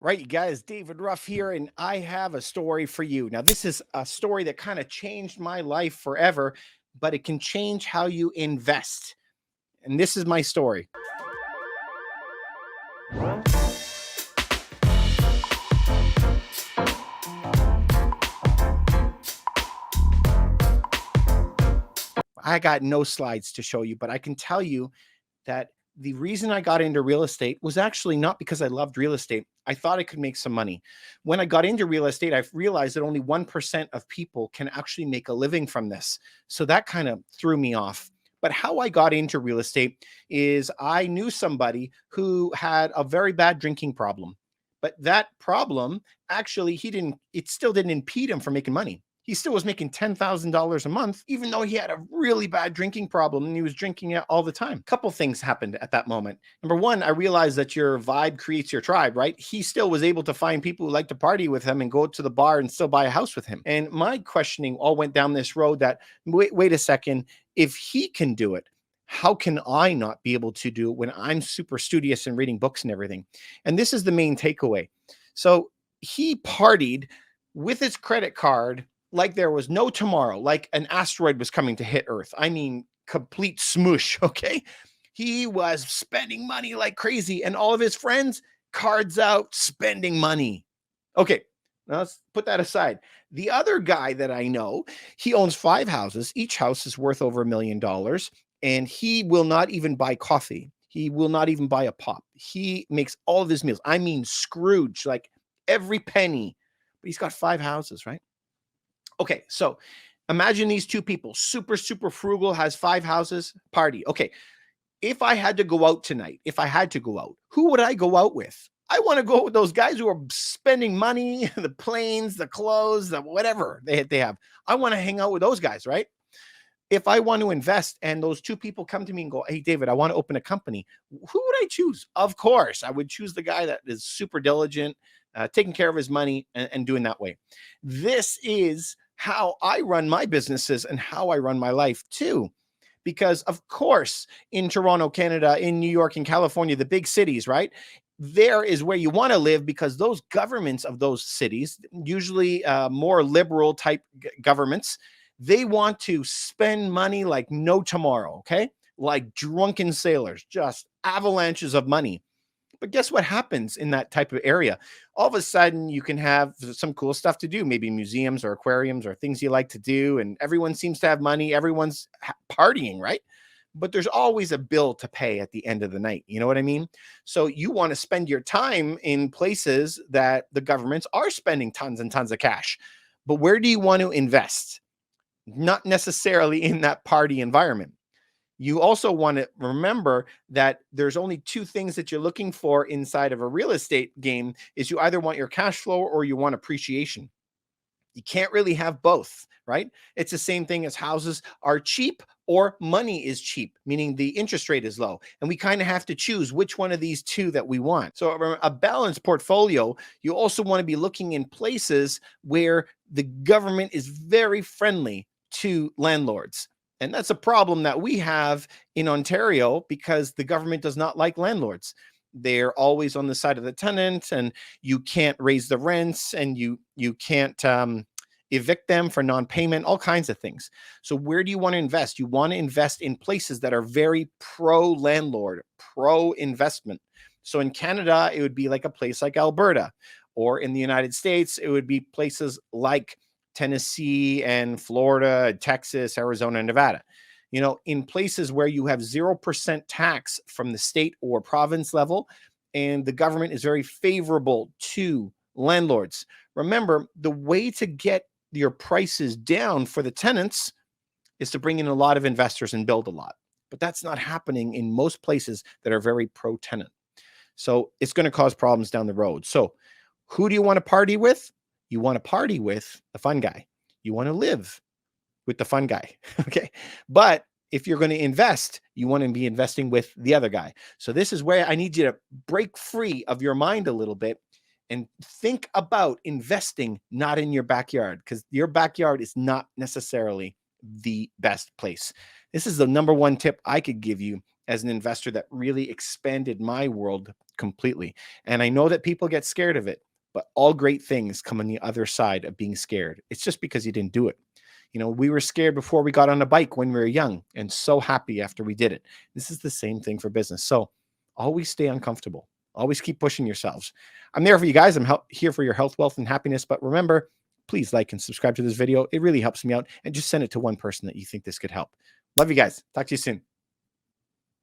Right, you guys, David Ruff here, and I have a story for you. Now, this is a story that kind of changed my life forever, but it can change how you invest. And this is my story. I got no slides to show you, but I can tell you that the reason I got into real estate was actually not because I loved real estate. I thought I could make some money. When I got into real estate, I realized that only 1% of people can actually make a living from this. So that kind of threw me off. But how I got into real estate is I knew somebody who had a very bad drinking problem. But that problem actually, it still didn't impede him from making money. He still was making $10,000 a month, even though he had a really bad drinking problem and he was drinking it all the time. A couple things happened at that moment. Number one, I realized that your vibe creates your tribe, right? He still was able to find people who like to party with him and go to the bar and still buy a house with him. And my questioning all went down this road that, wait a second, if he can do it, how can I not be able to do it when I'm super studious and reading books and everything? And this is the main takeaway. So he partied with his credit card like there was no tomorrow, like an asteroid was coming to hit Earth. I mean, complete smoosh. Okay. He was spending money like crazy, and all of his friends, cards out, spending money. Okay. Now let's put that aside. The other guy that I know, he owns 5 houses. Each house is worth over $1 million, and he will not even buy coffee. He will not even buy a pop. He makes all of his meals. I mean, Scrooge, like every penny. But he's got 5 houses, right? Okay, so imagine these two people, super, super frugal, has 5 houses, party. Okay, if I had to go out tonight, if I had to go out, who would I go out with? I want to go with those guys who are spending money, the planes, the clothes, the whatever they have. I want to hang out with those guys, right? If I want to invest and those two people come to me and go, "Hey, David, I want to open a company," who would I choose? Of course, I would choose the guy that is super diligent, taking care of his money and doing that way. This is how I run my businesses and how I run my life too. Because, of course, in Toronto, Canada, in New York, in California, the big cities, right? There is where you want to live because those governments of those cities, usually more liberal type governments, they want to spend money like no tomorrow, okay? Like drunken sailors, just avalanches of money. But guess what happens in that type of area? All of a sudden, you can have some cool stuff to do, maybe museums or aquariums or things you like to do. And everyone seems to have money. Everyone's partying, right? But there's always a bill to pay at the end of the night. You know what I mean? So you want to spend your time in places that the governments are spending tons and tons of cash. But where do you want to invest? Not necessarily in that party environment. You also want to remember that there's only two things that you're looking for inside of a real estate game is you either want your cash flow or you want appreciation. You can't really have both, right? It's the same thing as houses are cheap or money is cheap, meaning the interest rate is low. And we kind of have to choose which one of these two that we want. So a balanced portfolio, you also want to be looking in places where the government is very friendly to landlords. And that's a problem that we have in Ontario because the government does not like landlords. They're always on the side of the tenant, and you can't raise the rents, and you can't evict them for non-payment, all kinds of things. So where do you want to invest? You want to invest in places that are very pro landlord, pro investment. So in Canada, it would be like a place like Alberta, or in the United States, it would be places like Tennessee and Florida, Texas, Arizona, and Nevada. You know, in places where you have 0% tax from the state or province level, and the government is very favorable to landlords. Remember, the way to get your prices down for the tenants is to bring in a lot of investors and build a lot. But that's not happening in most places that are very pro tenant. So it's going to cause problems down the road. So who do you want to party with? You want to party with the fun guy. You want to live with the fun guy. Okay. But if you're going to invest, you want to be investing with the other guy. So this is where I need you to break free of your mind a little bit and think about investing not in your backyard, because your backyard is not necessarily the best place. This is the number one tip I could give you as an investor that really expanded my world completely. And I know that people get scared of it, but all great things come on the other side of being scared. It's just because you didn't do it. We were scared before we got on a bike when we were young and so happy after we did it. This is the same thing for business. So always stay uncomfortable. Always keep pushing yourselves. I'm there for you guys. I'm here for your health, wealth, and happiness. But remember, please like and subscribe to this video. It really helps me out. And just send it to one person that you think this could help. Love you guys. Talk to you soon.